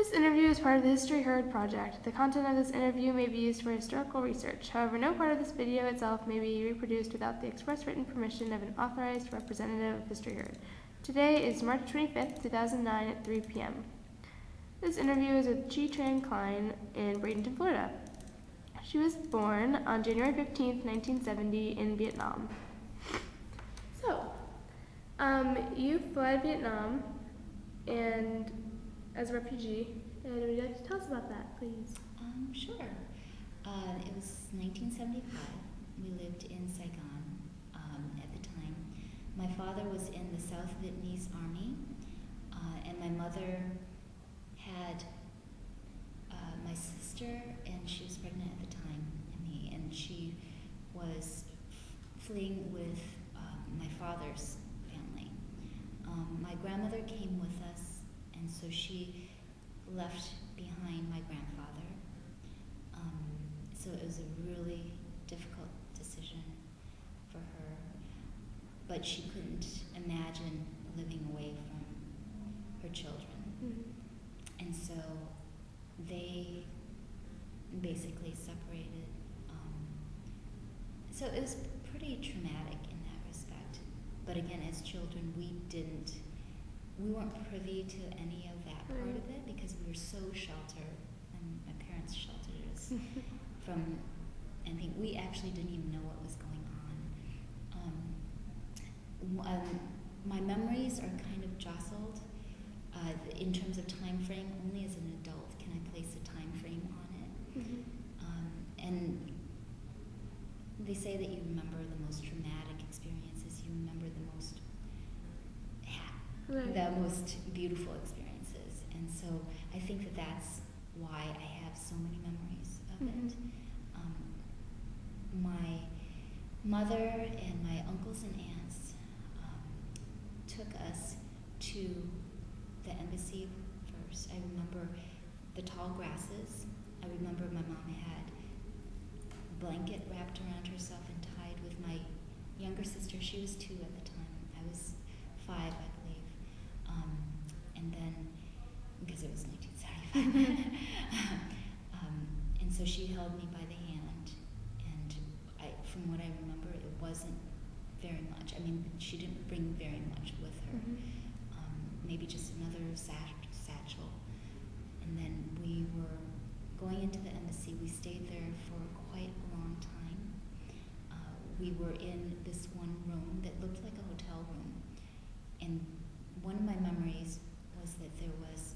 This interview is part of the History Heard project. The content of this interview may be used for historical research. However, no part of this video itself may be reproduced without the express written permission of an authorized representative of History Heard. Today is March 25th, 2009 at 3 p.m. This interview is with Tran Klein in Bradenton, Florida. She was born on January 15th, 1970 in Vietnam. So, you fled Vietnam and as a refugee, and would you like to tell us about that, please? Sure. It was 1975. We lived in Saigon at the time. My father was in the South Vietnamese Army, and my mother had my sister, and she was pregnant at the time, and she was fleeing with my father's family. My grandmother came with us, and so she left behind my grandfather. So it was a really difficult decision for her, but she couldn't imagine living away from her children. Mm-hmm. And so they basically separated. So it was pretty traumatic in that respect. But again, as children, we weren't privy to any of that part of it because we were so sheltered, and my parents sheltered us from anything. We actually didn't even know what was going on. My memories are kind of jostled in terms of time frame. Only as an adult can I place a time frame on it. Mm-hmm. And they say that you remember the most traumatic experiences. You remember the most beautiful experiences, and so I think that that's why I have so many memories of it. My mother and my uncles and aunts took us to the embassy first. I remember the tall grasses. I remember my mom had a blanket wrapped around herself and tied with my younger sister. She was 2 at the time. I was 5, I believe. And then, because it was 1975, and so she held me by the hand, and from what I remember, it wasn't very much. I mean, she didn't bring very much with her. Mm-hmm. Maybe just another satchel. And then we were going into the embassy. We stayed there for quite a long time. We were in this one room that looked like a hotel room, and one of my memories was that there was,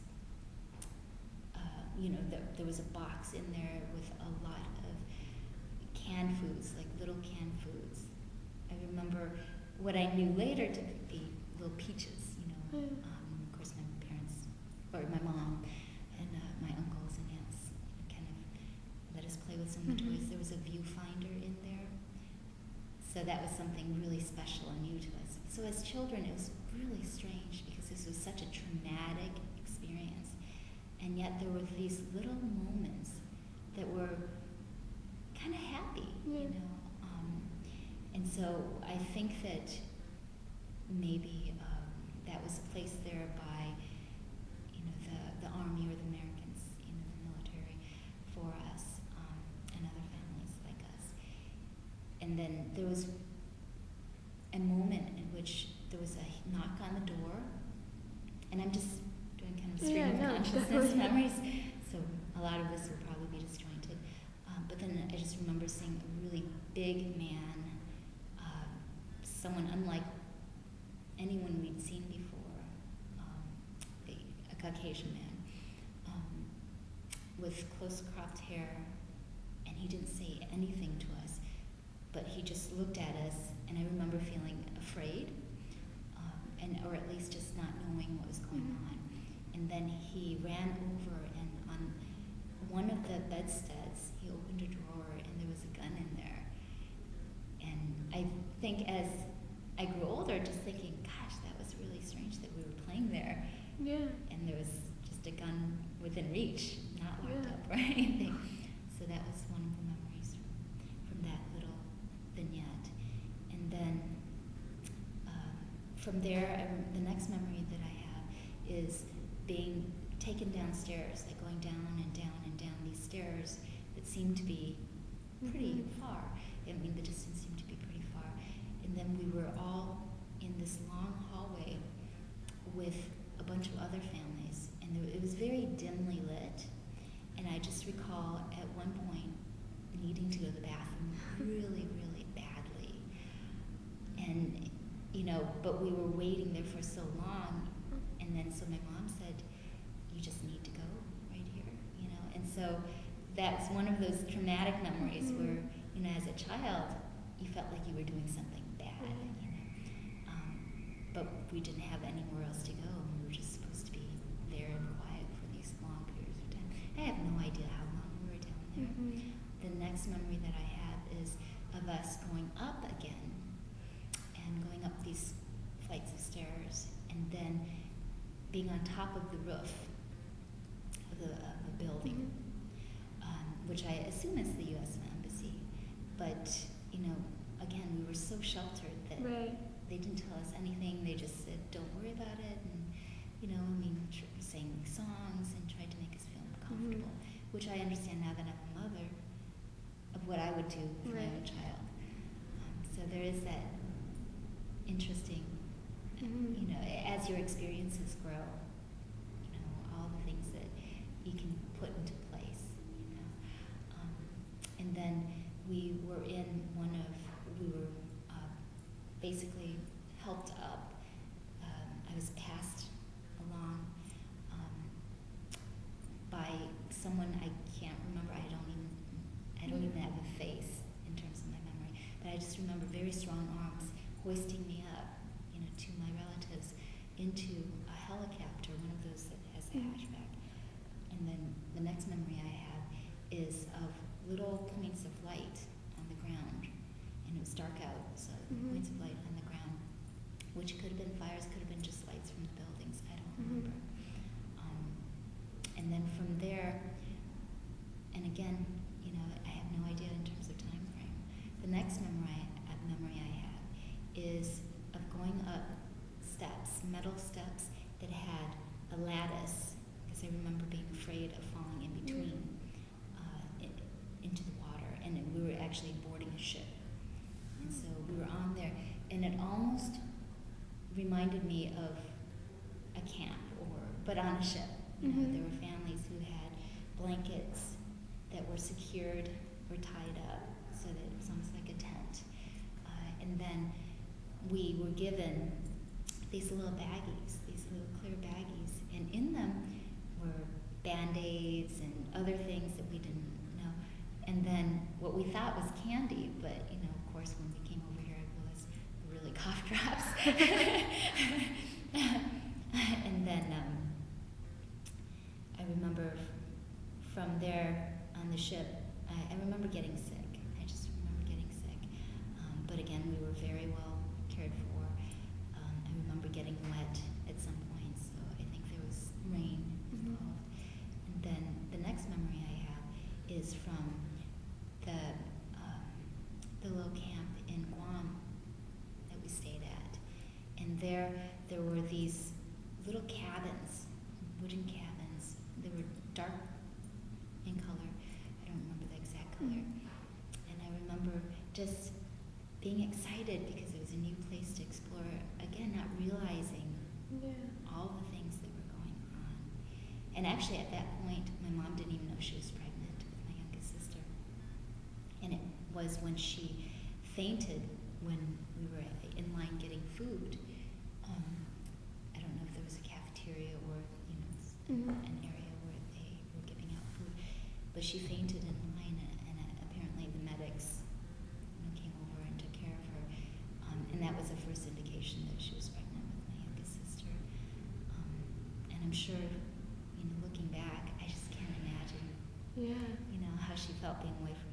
there was a box in there with a lot of canned foods, like little canned foods. I remember what I knew later to be little peaches, of course my parents, or my mom, and my uncles and aunts kind of let us play with some of the toys. There was a viewfinder in there. So that was something really special and new to us. So as children, it was really strange because this was such a traumatic experience. And yet there were these little moments that were kind of happy, And so I think that maybe that was placed there by, the Army or the Americans, the military, for us and other families like us. And then there was a moment in which there was a knock on the door, and I'm just doing kind of stream of consciousness memories, so a lot of this will probably be disjointed. But then I just remember seeing a really big man, someone unlike anyone we'd seen before, a Caucasian man, with close cropped hair, and he didn't say anything to us, but he just looked at us, and I remember feeling afraid, or at least just not knowing what was going on. And then he ran over, and on one of the bedsteads, he opened a drawer, and there was a gun in there. And I think as I grew older, just thinking, gosh, that was really strange that we were playing there. Yeah. And there was just a gun within reach, not locked up or anything. So that was one of the memories from that little vignette. And then from there, the next memory that I have is being taken taken downstairs, like going down and down and down these stairs that seemed to be pretty far. I mean, the distance seemed to be pretty far. And then we were all in this long hallway with a bunch of other families, and it was very dimly lit. And I just recall at one point needing to go to the bathroom really, really badly. And, you know, but we were waiting there for so long. And then so my mom said, you just need to go right here, you know. And so that's one of those traumatic memories where, you know, as a child, you felt like you were doing something bad, you know. But we didn't have anywhere else to go, and we were just supposed to be there and quiet for these long periods of time. I have no idea how long we were down there. The next memory that I have is of us going up again and going up these flights of stairs, and then being on top of the roof of a building, which I assume is the U.S. Embassy. But, you know, again, we were so sheltered that they didn't tell us anything. They just said, don't worry about it. And, you know, I mean, sang songs and tried to make us feel comfortable, which I understand now that I'm a mother, of what I would do with my own child. So there is that interesting, you know, as your experiences grow, you know, all the things that you can put into place, you know. And then we were basically helped up. I was passed along by someone I can't remember. I don't even have a face in terms of my memory, but I just remember very strong arms hoisting me up, you know, to my relatives into a helicopter, one of those that has a hatchback. And then the next memory I have is of little points of light on the ground, and it was dark out, so points of light on the ground, which could have been fires, could have been just lights from the buildings, I don't remember. And then from there, and again, you know, I have no idea in terms of time frame. The next memory I have is of going up steps, metal steps that had a lattice, because I remember being afraid of falling in between into the water, and we were actually boarding a ship. And so we were on there, and it almost reminded me of a camp, but on a ship. You know, there were families who had blankets that were secured or tied up, so that it was almost like a tent. And then we were given these little baggies, these little clear baggies, and in them were Band-Aids and other things that we didn't know. And then what we thought was candy, but, you know, of course, when we came over here, it was really cough drops. And then I remember from there on the ship, I remember getting sick. I just remember getting sick. But again, we were very well cared for. I remember getting wet at some point, so I think there was rain involved. And then the next memory I have is from the little camp in Guam that we stayed at. And there were these little cabins, wooden cabins. They were dark in color. I don't remember the exact color. And I remember just being excited because it was a new place to explore. Again, not realizing all the things that were going on. And actually at that point, my mom didn't even know she was pregnant with my youngest sister. And it was when she fainted when we were in line getting food. I don't know if there was a cafeteria or, you know, an area where they were giving out food. But she fainted in line, and apparently the medics, you know, came over and took care of her. And that was the first indication that she was pregnant with my youngest sister. And I'm sure, you know, looking back, I just can't imagine, you know, how she felt being away from